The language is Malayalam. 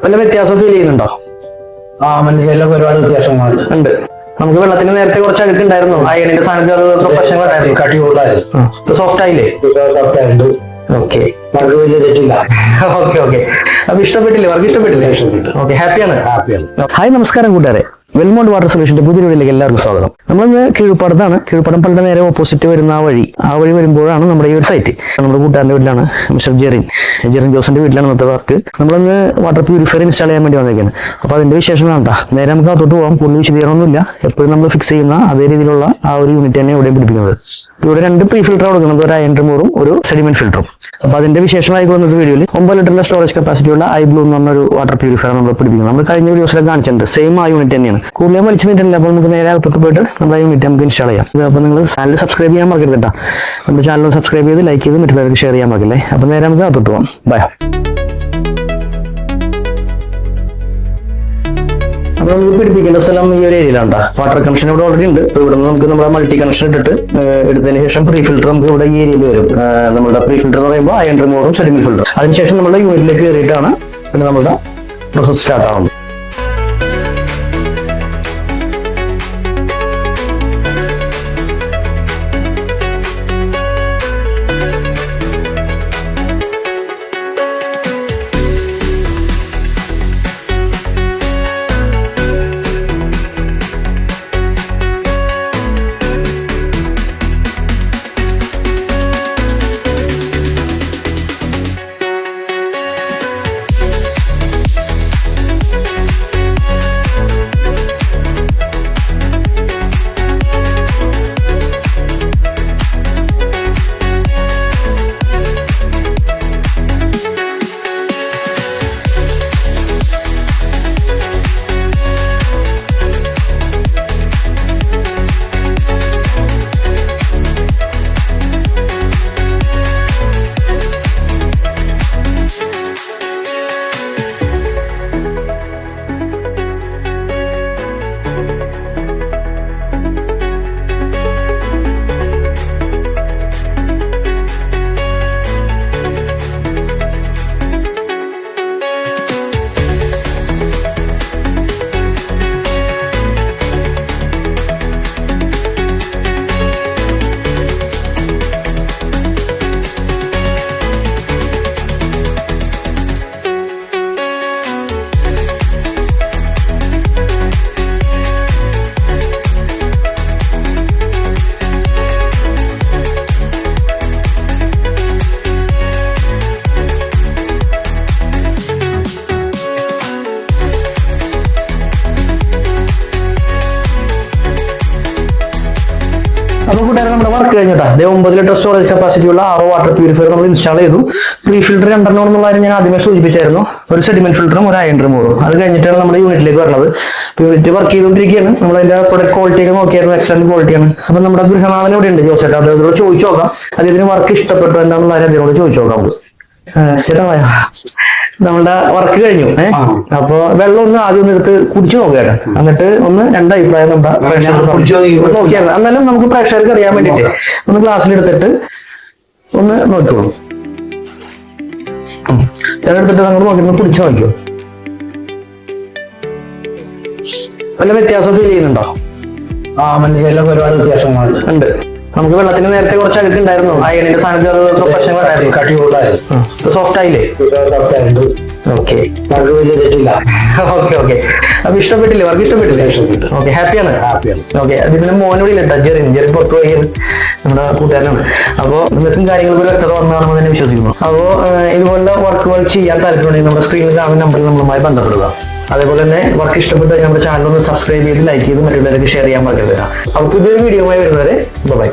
വല്ല വ്യത്യാസം ഫീൽ ചെയ്യുന്നുണ്ടോ? മനസ്സിലൊക്കെ ഒരുപാട് വ്യത്യാസങ്ങളുണ്ട്. ഉണ്ട്. നമുക്ക് വെള്ളത്തിന് നേരത്തെ കുറച്ച് അഴുക്കുണ്ടായിരുന്നു, അയണിന്റെ സാന്നിധ്യം പ്രശ്നങ്ങളുണ്ടായിരുന്നു. കട്ടി കൂടുതലായിരുന്നു. സോഫ്റ്റ് ആയില്ലേ? സോഫ്റ്റ് ആയിട്ട് ഓക്കെ വർക്ക് വലിയ തെറ്റില്ല. Okay okay. അപ്പൊ ഇഷ്ടപ്പെട്ടില്ലേ? വർക്ക് ഇഷ്ടപ്പെട്ടില്ലേ? ഓക്കെ, ഹാപ്പിയാണ്. ഹായ്, നമസ്കാരം കൂട്ടുകാരെ. വെൽമോണ്ട് വാട്ടർ സൊല്യൂഷന്റെ പുതിയ വീഡിയോയിലേക്ക് എല്ലാവർക്കും സ്വാഗതം. നമ്മളിന്ന് കീഴ്പ്പാടത്താണ്. കീഴ്പ്പാടം പള്ളിയുടെ നേരെ ഓപ്പോസിറ്റ് വരുന്ന ആ വഴി വരുമ്പോഴാണ് നമ്മുടെ ഈ ഒരു സൈറ്റ്. നമ്മുടെ കൂട്ടുകാരന്റെ വീട്ടിലാണ്, മിസ്റ്റർ ജെറിൻ ജോസിന്റെ വീട്ടിലാണ് ഇന്നത്തെ വർക്ക്. നമ്മളിന്ന് വാട്ടർ പ്യൂരിഫയർ ഇൻസ്റ്റാൾ ചെയ്യാൻ വേണ്ടി വന്നേക്കാണ്. അപ്പൊ അതിന്റെ വിശേഷം വേണ്ട, നേരെ നമുക്ക് അകത്തോട്ട് പോകാം. കൂടുതൽ വിശദീകരണമൊന്നുമില്ല. എപ്പോഴും നമ്മൾ ഫിക്സ് ചെയ്യുന്ന അതേ രീതിയിലുള്ള ആ ഒരു യൂണിറ്റ് തന്നെ ഇവിടെ പിടിപ്പിക്കുന്നത്. ഇവിടെ 2 പ്രീ ഫിൽറ്റർ കൊടുക്കുന്നത്, ഒരു അയൺ റിമൂവറും ഒരു സെഡിമെന്റ് ഫിൽറ്ററും. അപ്പൊ അതിന്റെ വിശേഷമായി വന്നത് വീഡിയോയിൽ 9 ലിറ്ററിന്റെ സ്റ്റോറേജ് കപ്പാസിറ്റി ഉള്ള ഐബ്ലൂ എന്ന് പറഞ്ഞൊരു വാട്ടർ പ്യൂരിഫയർ നമ്മൾ പിടിപ്പിക്കുന്നത്. നമ്മൾ കഴിഞ്ഞ വീഡിയോസിലൊക്കെ കാണിച്ചിട്ടുണ്ട്. സെയിം ആ യൂണിറ്റ് തന്നെയാണ്. കൂടുതലും വലിച്ചു നിന്നിട്ടില്ല. അപ്പോൾ നമുക്ക് നേരെ അകത്തോട്ട് പോയിട്ട് നമ്മുടെ യൂണിറ്റ് നമുക്ക് ഇൻസ്റ്റാൾ ചെയ്യാം. അപ്പോൾ നിങ്ങൾ ചാനൽ സബ്സ്ക്രൈബ് ചെയ്യാൻ മറക്കരുത് കേട്ടോ. നമ്മുടെ ചാനൽ സബ്സ്ക്രൈബ് ചെയ്ത് ലൈക്ക് ചെയ്ത് മറ്റുള്ളവർക്ക് ഷെയർ ചെയ്യാൻ മറക്കില്ലേ. അപ്പോൾ നേരെ നമുക്ക് അകത്തോട്ട് പോകാം. ബൈ. അപ്പൊ നമുക്ക് പിടിപ്പിക്കേണ്ട സ്ഥലം ഈ ഒരു ഏരിയയിലാണ്. വാട്ടർ കണക്ഷൻ ഇവിടെ ഓൾറെഡി ഉണ്ട്. ഇവിടെ നിന്ന് നമുക്ക് നമ്മുടെ മൾട്ടി കണക്ഷൻ എടുത്തതിന് ശേഷം പ്രീ ഫിൽറ്റർ നമുക്ക് ഇവിടെ ഈ ഏരിയയിൽ വരും. നമ്മുടെ പ്രീ ഫിൽറ്റർ എന്ന് പറയുമ്പോൾ അയൺ റിമൂവറും സെഡിമെന്റ് ഫിൽറ്റർ. അതിനുശേഷം നമ്മുടെ യൂണിറ്റിലേക്ക് കയറിയിട്ടാണ് പിന്നെ നമ്മുടെ പ്രോസസ് സ്റ്റാർട്ട് ആവുന്നത്. അപ്പോൾ കൂട്ടുകാരെ, നമ്മുടെ വർക്ക് കഴിഞ്ഞിട്ടാ 9 ലിറ്റർ സ്റ്റോറേജ് കപ്പാസിറ്റി ഉള്ള 6 വാട്ടർ പ്യൂരിഫയർ നമ്മൾ ഇൻസ്റ്റാൾ ചെയ്തു. പ്രീ ഫിൽറ്റർ 2 എന്നുള്ള കാര്യം ഞാൻ ആദ്യമേ സൂചിപ്പിച്ചായിരുന്നു. ഒരു സെഡിമെന്റ് ഫിൽറ്ററും ഒരു അയൺ റിമൂവറും. അത് കഴിഞ്ഞിട്ടാണ് നമ്മുടെ യൂണിറ്റിലേക്ക് വരുന്നത്. യൂണിറ്റ് വർക്ക് ചെയ്തുകൊണ്ടിരിക്കുകയാണ്. നമ്മൾ അതിന്റെ പ്രൊഡക്റ്റ് ക്വാളിറ്റി ഒക്കെ നോക്കിയായിരുന്നു. എക്സലന്റ് ക്വാളിറ്റിയാണ്. അപ്പൊ നമ്മുടെ ഗൃഹനാഥൻ ഇവിടെ ഉണ്ട്, ജോസേട്ടാ. അദ്ദേഹത്തോട് ചോദിച്ചു നോക്കാം, അദ്ദേഹത്തിന് വർക്ക് ഇഷ്ടപ്പെട്ടു എന്താണെന്നുള്ള കാര്യം അദ്ദേഹത്തോട് ചോദിച്ചു നോക്കാം. ചേട്ടാ, നമ്മളുടെ വർക്ക് കഴിഞ്ഞു. അപ്പൊ വെള്ളം ഒന്ന് ആദ്യം ഒന്ന് എടുത്ത് കുടിച്ചു നോക്കുകയാണ്. എന്നിട്ട് ഒന്ന് 2 അഭിപ്രായം നമ്മുടെ നോക്കിയാണ്. എന്നാലും നമുക്ക് പ്രേക്ഷകർക്ക് അറിയാൻ വേണ്ടിട്ട് ഒന്ന് ഗ്ലാസ്സിലെടുത്തിട്ട് ഒന്ന് നോക്കിക്കോളൂ. എടുത്തിട്ട് നമ്മൾ നോക്കി കുടിച്ചു നോക്കിയോ. വല്ല വ്യത്യാസം ഫീൽ ചെയ്യുന്നുണ്ടോ? മനസ്സിലൊക്കെ ഒരുപാട് വ്യത്യാസങ്ങളുണ്ട്. ഉണ്ട്. നമുക്ക് വെള്ളത്തിന് നേരത്തെ കുറച്ച് അഴുക്കുണ്ടായിരുന്നു, അയണിന്റെ സാന്നിധ്യം പ്രശ്നങ്ങളുണ്ടായിരുന്നു. കട്ടി കൂടുതലായിരുന്നു. സോഫ്റ്റ് ആയില്ലേ? സോഫ്റ്റ് ആയിട്ട് ഓക്കെ. വർക്ക് വലിയ തെറ്റില്ല. Okay okay. അപ്പൊ ഇഷ്ടപ്പെട്ടില്ലേ? വർക്ക് ഇഷ്ടപ്പെട്ടില്ലേ? ഓക്കെ, ഹാപ്പിയാണ്. ഓക്കെ. അതിന് മോനോട് ഇല്ല, ജെറിൻ പുറത്തു പോയി നമ്മുടെ കൂട്ടുകാരനാണ്. അപ്പോൾ നിങ്ങൾക്കും കാര്യങ്ങൾക്ക് ഒരു വ്യക്തത വന്നാണെന്ന് തന്നെ വിശ്വസിക്കുന്നു. അപ്പോൾ ഇതുപോലുള്ള വർക്കുകൾ ചെയ്യാൻ താല്പര്യമുണ്ടെങ്കിൽ നമ്മുടെ സ്ക്രീനിൽ കാണുന്ന നമ്പറിൽ നമ്മളുമായി ബന്ധപ്പെടുക. അതേപോലെ തന്നെ വർക്ക് ഇഷ്ടപ്പെട്ട് നമ്മുടെ ചാനൽ ഒന്ന് സബ്സ്ക്രൈബ് ചെയ്ത് ലൈക്ക് ചെയ്ത് മറ്റുള്ളവർക്ക് ഷെയർ ചെയ്യാൻ പറ്റുക. അപ്പോൾ പുതിയൊരു വീഡിയോയുമായി വരുന്നവരെ ബൈ.